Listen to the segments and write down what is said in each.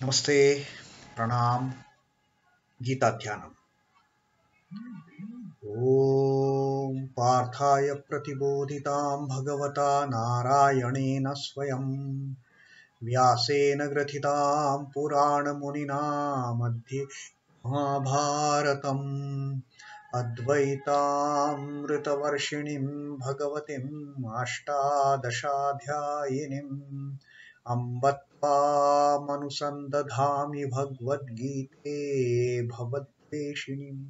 Namaste, Pranam, Gita Dhyanam. ॐ पार्थाय प्रतिबोधितां भगवता नारायणेन स्वयं व्यासेन ग्रथितां पुराणमुनिना मध्ये महाभारतम् अद्वैतामृतवर्षिणीं भगवतीम् अष्टादशाध्यायिनीम् अम्ब त्वामनुसन्दधामि भगवद्गीते भवद्वेषिणीम्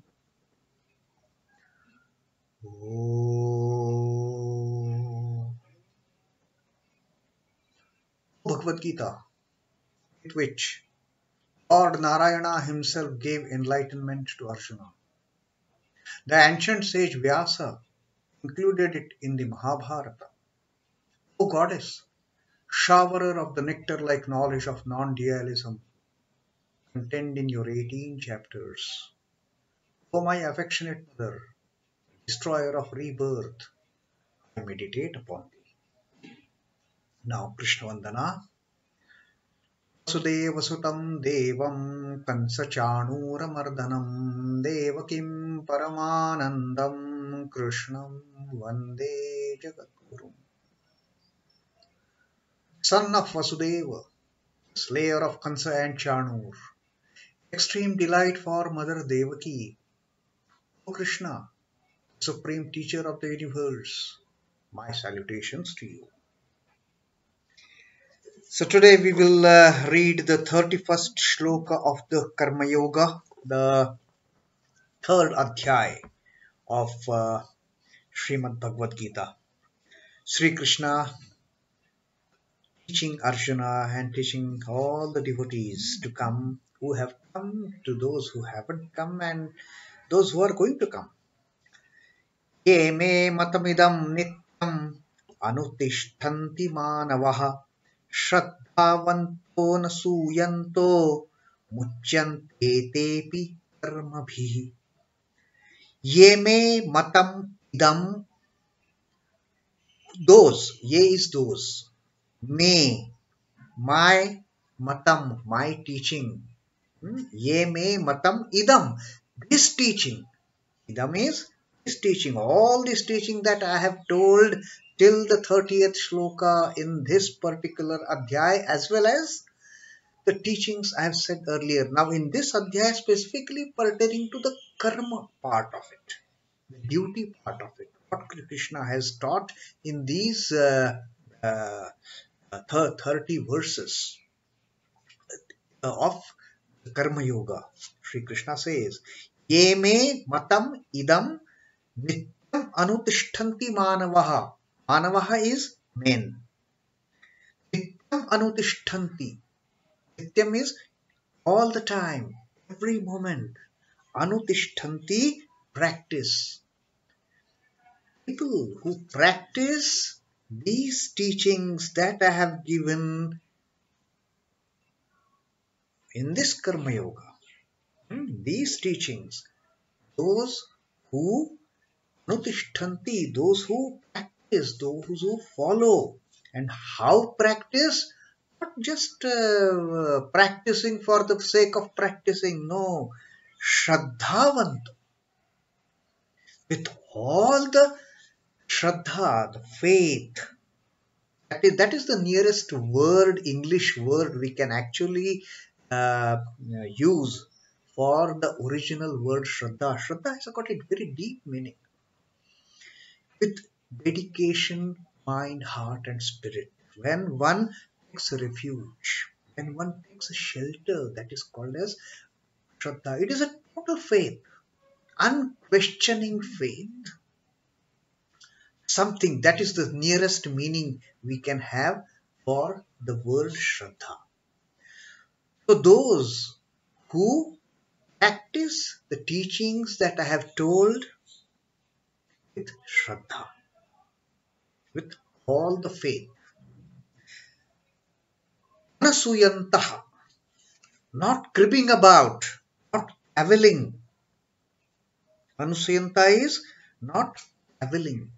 Oh, Bhagavad Gita, in which Lord Narayana himself gave enlightenment to Arjuna. The ancient sage Vyasa included it in the Mahabharata. O goddess, showerer of the nectar-like knowledge of non-dualism, contained in your 18 chapters. O my affectionate mother, destroyer of rebirth, I meditate upon thee. Now Krishna Vandana. वसुदेवसुतं देवं कंसचाणूरमर्दनं देवकीं परमानन्दं कृष्णं वन्दे जगद्गुरुम्. Son of Vasudeva, slayer of Kansa and Chanur, extreme delight for Mother Devaki, O Krishna, supreme teacher of the universe, my salutations to you. So today we will read the 31st shloka of the Karma Yoga, the third adhyay of Srimad Bhagavad Gita. Sri Krishna teaching Arjuna and teaching all the devotees to come, who have come, to those who haven't come, and those who are going to come. Ye me matamidam nityam anutishtanti manavaha shraddhavanto nasuyanto muchyante tepi karmabhihi. Ye me matam idam, those, ye is those, me, my matam, my teaching, ye me matam idam, this teaching, idam is this teaching, all this teaching that I have told till the 30th shloka in this particular adhyay, as well as the teachings I have said earlier. Now in this adhyay specifically pertaining to the karma part of it, the duty part of it, what Krishna has taught in these uh, 30 verses of Karma Yoga. Sri Krishna says, Ye me matam idam nityam anutishtanti manavaha. Manavaha is men. Nityam anutishtanti. Nityam is all the time, every moment. Anutishtanti, practice. People who practice these teachings that I have given in this Karma Yoga, these teachings, those who anutishtanti, those who practice, those who follow. And how practice? Not just practicing for the sake of practicing, no. Shraddhavant, with all the shraddha, the faith. That is the nearest word, English word we can actually use for the original word Shraddha. Shraddha has got a very deep meaning. With dedication, mind, heart, and spirit. When one takes a refuge, when one takes a shelter, that is called as Shraddha. It is a total faith, unquestioning faith. Something that is the nearest meaning we can have for the word Shraddha. So those who practice the teachings that I have told with Shraddha, with all the faith, anasuyantaha, not cribbing about, not cavilling. Anusayanta is not cavilling,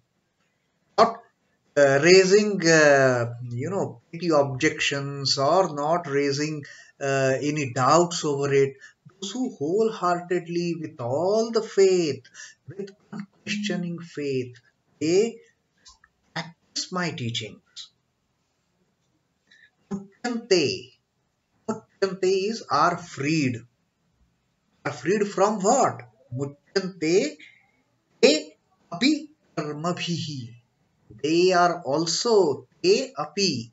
not raising, petty objections or not raising any doubts over it. Those who wholeheartedly, with all the faith, with unquestioning faith, they practice my teachings. Muchante. Muchante is are freed. Are freed from what? Muchante te api karmabhihi. They are also te api.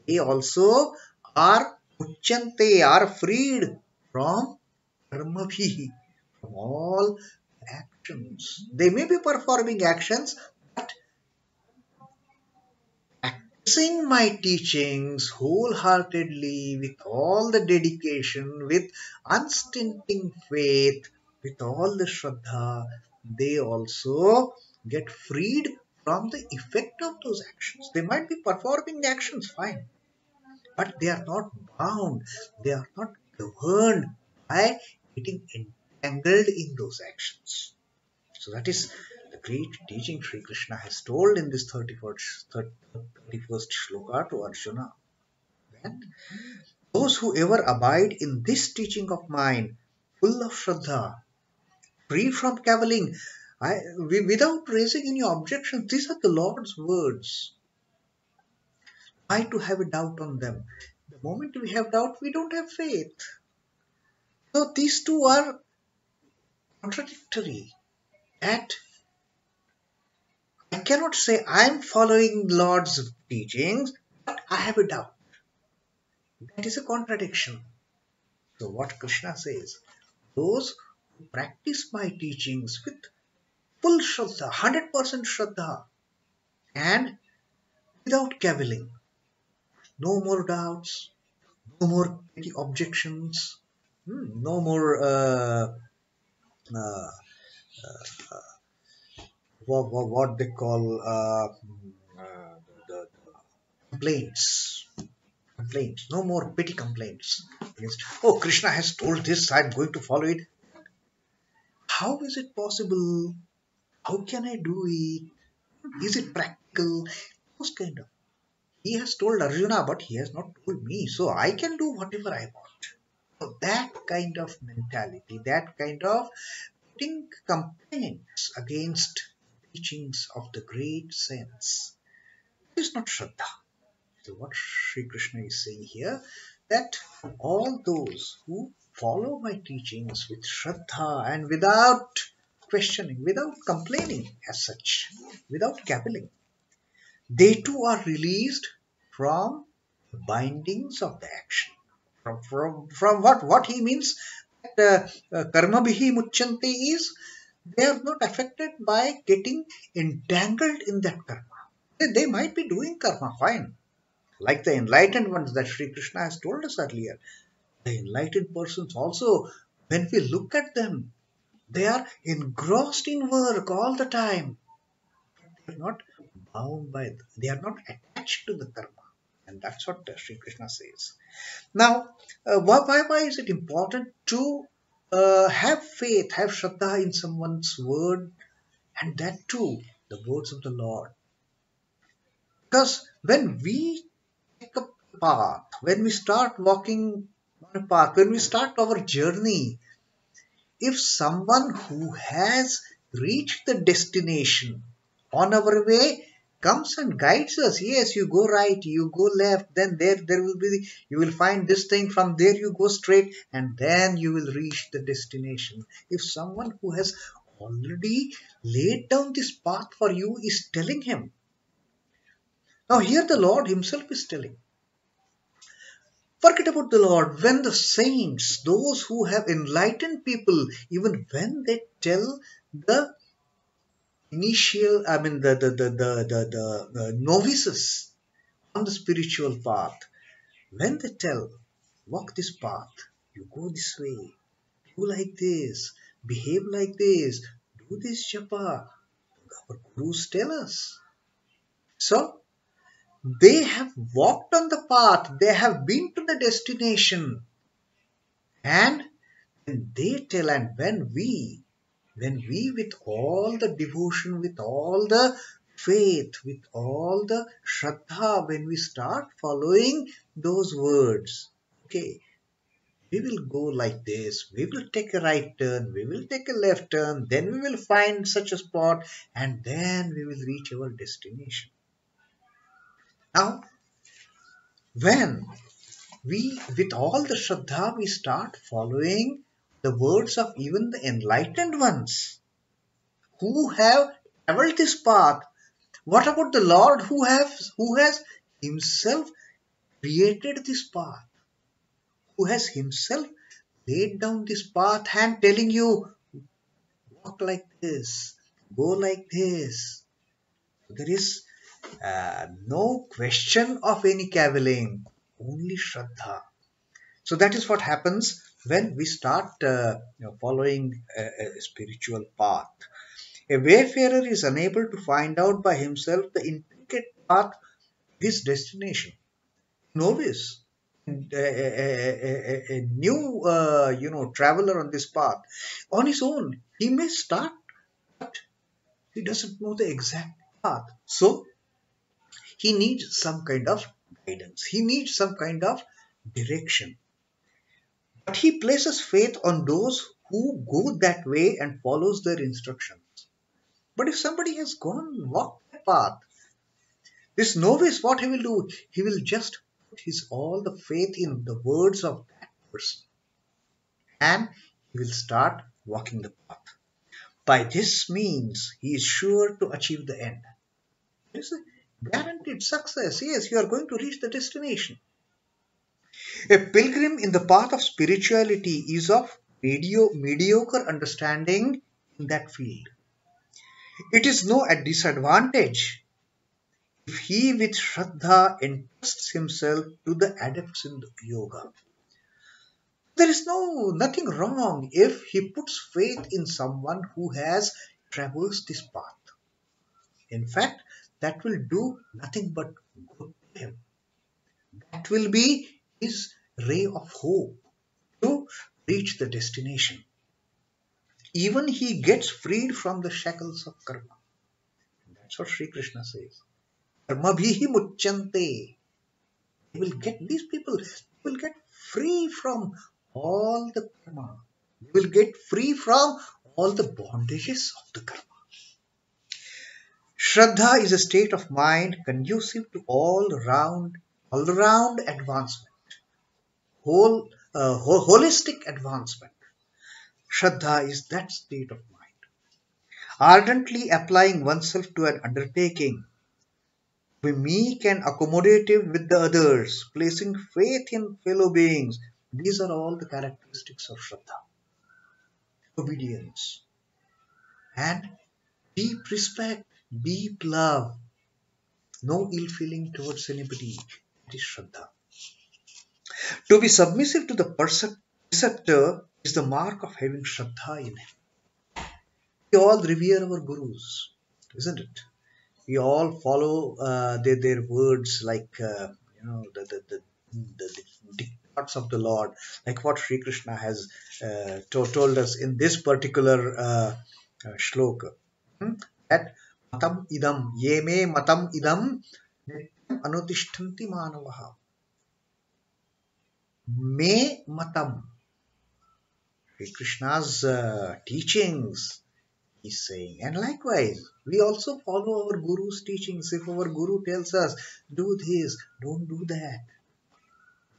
They also are muchante, are freed from karmabhihi, from all actions. They may be performing actions, but practicing my teachings wholeheartedly, with all the dedication, with unstinting faith, with all the shraddha, they also get freed from the effect of those actions. They might be performing actions fine, but they are not bound, they are not governed by getting entangled in those actions. So that is the great teaching Sri Krishna has told in this 31st shloka to Arjuna. That those who ever abide in this teaching of mine, full of Shraddha, free from cavilling, without raising any objection, these are the Lord's words. Why to have a doubt on them? The moment we have doubt, we don't have faith. So these two are contradictory. That I cannot say I am following Lord's teachings, but I have a doubt. That is a contradiction. So what Krishna says, those who practice my teachings with full Shraddha, 100% Shraddha, and without cavilling, no more doubts, no more petty objections, no more uh, what they call the complaints. Complaints. No more petty complaints against, oh, Krishna has told this, I'm going to follow it. How is it possible? How can I do it? Is it practical? Those kind of. He has told Arjuna, but he has not told me, so I can do whatever I want. So that kind of mentality, that kind of putting complaints against teachings of the great saints, is not Shraddha. So what Sri Krishna is saying here, that all those who follow my teachings with Shraddha and without questioning, without complaining as such, without cavilling, they too are released from the bindings of the action. From what he means, karma bihi muchanti is, they are not affected by getting entangled in that karma. They might be doing karma fine, like the enlightened ones that Sri Krishna has told us earlier. The enlightened persons also, when we look at them, they are engrossed in work all the time. They are not bound by, they are not attached to the karma. And that's what Sri Krishna says. Now, why is it important to have faith, have Shraddha in someone's word, and that too, the words of the Lord? Because when we take up the path, when we start walking on a path, when we start our journey, if someone who has reached the destination on our way comes and guides us, yes, you go right, you go left, then there will be, you will find this thing, from there you go straight, and then you will reach the destination. If someone who has already laid down this path for you is telling him, now here the Lord himself is telling, forget about the Lord. When the saints, those who have enlightened people, even when they tell the initial, I mean the novices on the spiritual path, when they tell, walk this path, you go this way, do like this, behave like this, do this japa, our gurus tell us. So they have walked on the path, they have been to the destination, and when they tell, and when we with all the devotion, with all the faith, with all the Shraddha, when we start following those words, okay, we will go like this, we will take a right turn, we will take a left turn, then we will find such a spot, and then we will reach our destination. Now, when we, with all the Shraddha, we start following the words of even the enlightened ones who have traveled this path. What about the Lord who has himself created this path, who has himself laid down this path and telling you, walk like this, go like this. There is no question of any cavilling, only Shraddha. So that is what happens when we start following a spiritual path. A wayfarer is unable to find out by himself the intricate path to his destination. Novice, a new traveler on this path, on his own, he may start, but he doesn't know the exact path. So he needs some kind of guidance. He needs some kind of direction. But he places faith on those who go that way and follows their instructions. But if somebody has walked that path, this novice, what he will do, he will just put his all the faith in the words of that person, and he will start walking the path. By this means, he is sure to achieve the end. It is a guaranteed success. Yes, you are going to reach the destination. A pilgrim in the path of spirituality is of mediocre understanding in that field. It is no disadvantage if he with Shraddha entrusts himself to the adepts in the yoga. There is nothing wrong if he puts faith in someone who has traversed this path. In fact, that will do nothing but good to him. That will be his ray of hope to reach the destination. Even he gets freed from the shackles of karma. That's what Sri Krishna says. Karma bhihi muchyante. These people will get free from all the karma. They will get free from all the bondages of the karma. Shraddha is a state of mind conducive to all-round advancement, holistic advancement. Shraddha is that state of mind. Ardently applying oneself to an undertaking, be meek and accommodative with the others, placing faith in fellow beings. These are all the characteristics of Shraddha. Obedience and deep respect, deep love, no ill feeling towards anybody. That is Shraddha. To be submissive to the preceptor is the mark of having Shraddha in him. We all revere our gurus, isn't it? We all follow their words, like the dictates of the Lord, like what Sri Krishna has told us in this particular shloka. That matam idam, ye me matam idam nityam anutishtanti manavaha. Me matam. Sri Krishna's teachings, he's saying. And likewise, we also follow our Guru's teachings. If our Guru tells us, do this, don't do that,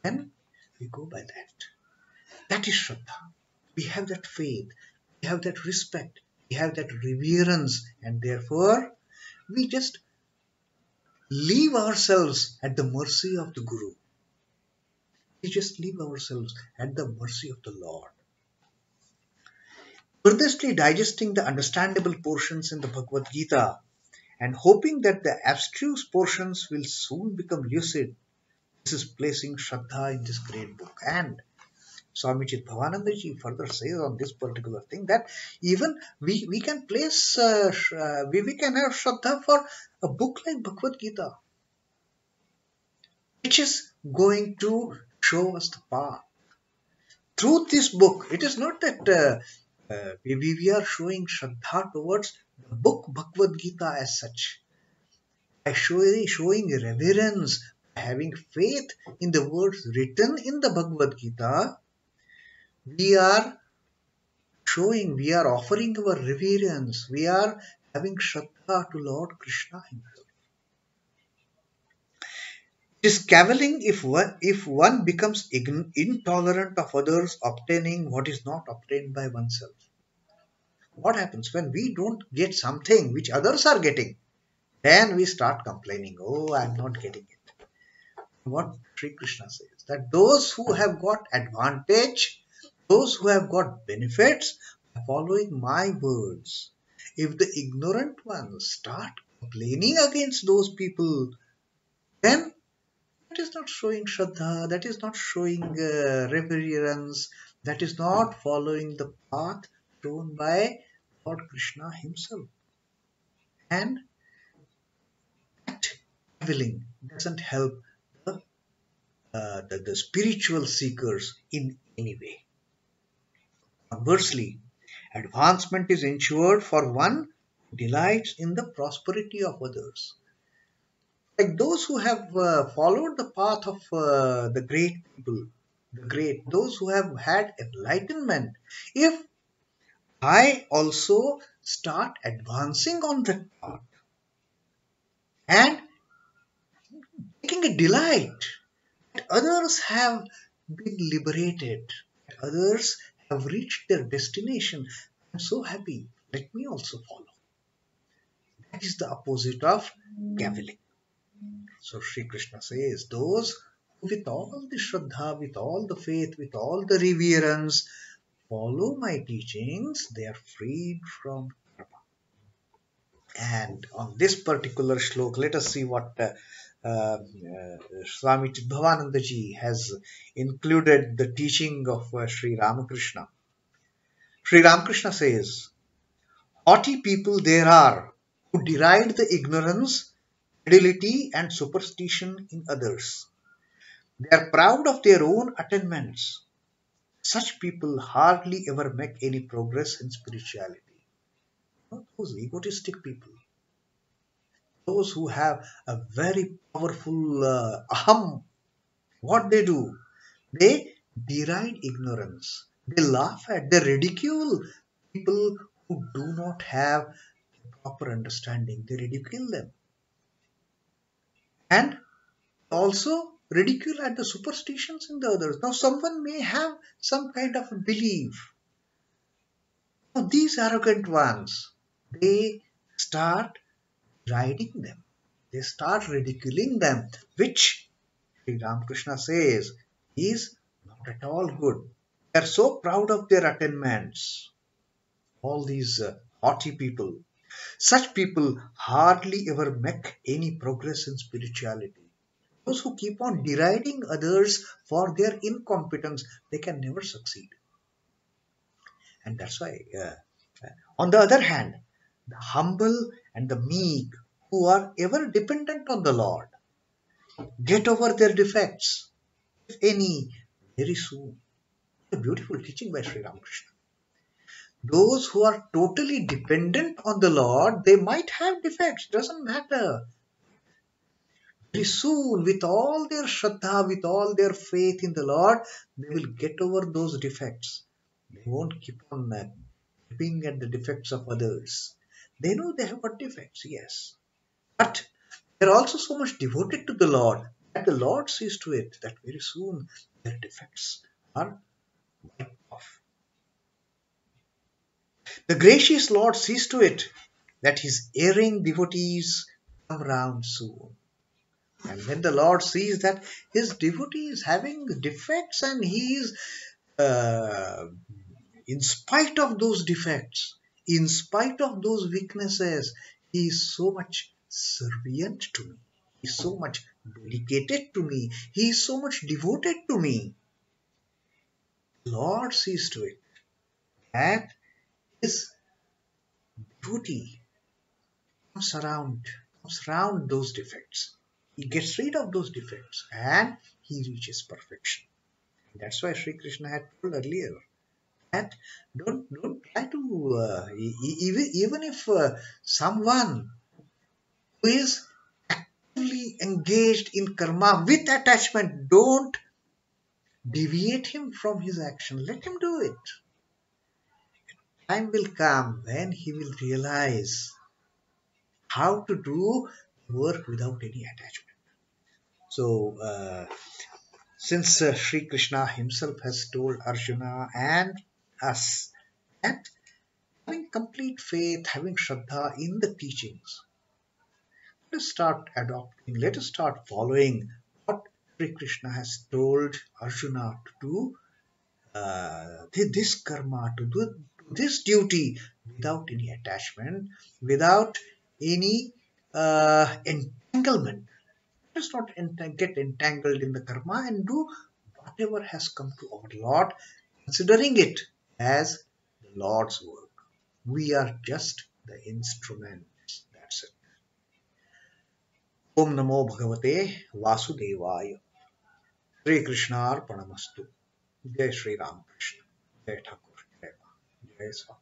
then we go by that. That is Shraddha. We have that faith, we have that respect, we have that reverence, and therefore we just leave ourselves at the mercy of the Guru. We just leave ourselves at the mercy of the Lord. Furthestly digesting the understandable portions in the Bhagavad Gita and hoping that the abstruse portions will soon become lucid, this is placing Shraddha in this great book. And Swami Bhavanandaji further says on this particular thing that even we can place, we can have Shraddha for a book like Bhagavad Gita, which is going to show us the path. Through this book, it is not that we are showing Shraddha towards the book Bhagavad Gita as such, by showing reverence, by having faith in the words written in the Bhagavad Gita, we are we are offering our reverence, we are having Shraddha to Lord Krishna himself. It is cavilling if one becomes intolerant of others obtaining what is not obtained by oneself. What happens when we don't get something which others are getting? Then we start complaining, oh, I'm not getting it. What Sri Krishna says, that those who have got advantage, those who have got benefits, are following my words. If the ignorant ones start complaining against those people, then that is not showing Shraddha, that is not showing reverence, that is not following the path shown by Lord Krishna himself. And that willing doesn't help the spiritual seekers in any way. Conversely, advancement is ensured for one who delights in the prosperity of others. Like those who have followed the path of the great people, those who have had enlightenment, if I also start advancing on that path and taking a delight that others have been liberated, others have reached their destination, I'm so happy, let me also follow. That is the opposite of cavilling. So Sri Krishna says, those who with all the Shraddha, with all the faith, with all the reverence, follow my teachings, they are freed from karma. And on this particular shlok, let us see what Swami Chidbhavananda ji has included the teaching of Sri Ramakrishna. Sri Ramakrishna says, haughty people there are who deride the ignorance, credulity and superstition in others. They are proud of their own attainments. Such people hardly ever make any progress in spirituality. Not those egotistic people, those who have a very powerful aham, what they do, they deride ignorance. They laugh at, they ridicule people who do not have proper understanding. They ridicule them. And also ridicule at the superstitions in the others. Now, someone may have some kind of a belief. Now, these arrogant ones, they start deriding them. They start ridiculing them, which Sri Ramakrishna says is not at all good. They are so proud of their attainments. All these haughty people. Such people hardly ever make any progress in spirituality. Those who keep on deriding others for their incompetence, they can never succeed. And that's why, on the other hand, the humble and the meek who are ever dependent on the Lord get over their defects, if any, very soon. A beautiful teaching by Sri Ramakrishna. Those who are totally dependent on the Lord, they might have defects, doesn't matter. Very soon, with all their Shraddha, with all their faith in the Lord, they will get over those defects. They won't keep on keeping at the defects of others. They know they have got defects, yes. But they are also so much devoted to the Lord that the Lord sees to it that very soon their defects are wiped off. The gracious Lord sees to it that his erring devotees come round soon. And when the Lord sees that his devotee is having defects and he is, in spite of those defects, in spite of those weaknesses, he is so much servient to me. He is so much dedicated to me. He is so much devoted to me. The Lord sees to it that his devotee comes around those defects. He gets rid of those defects and he reaches perfection. That's why Sri Krishna had told earlier that don't try to even if someone who is fully engaged in karma with attachment, don't deviate him from his action. Let him do it. Time will come when he will realize how to do work without any attachment. So, since Sri Krishna himself has told Arjuna and us that having complete faith, having Shraddha in the teachings, let us start adopting, let us start following what Sri Krishna has told Arjuna to do this karma, to do this duty without any attachment, without any entanglement. Let us not get entangled in the karma and do whatever has come to our Lord, considering it as the Lord's work. We are just the instruments. That's it. Om Namo Bhagavate Vasudevaya. Sri Krishna Arpanamastu. Jai Sri Ram Krishna. Jai Thakur. Jai Ma. Jai Swami.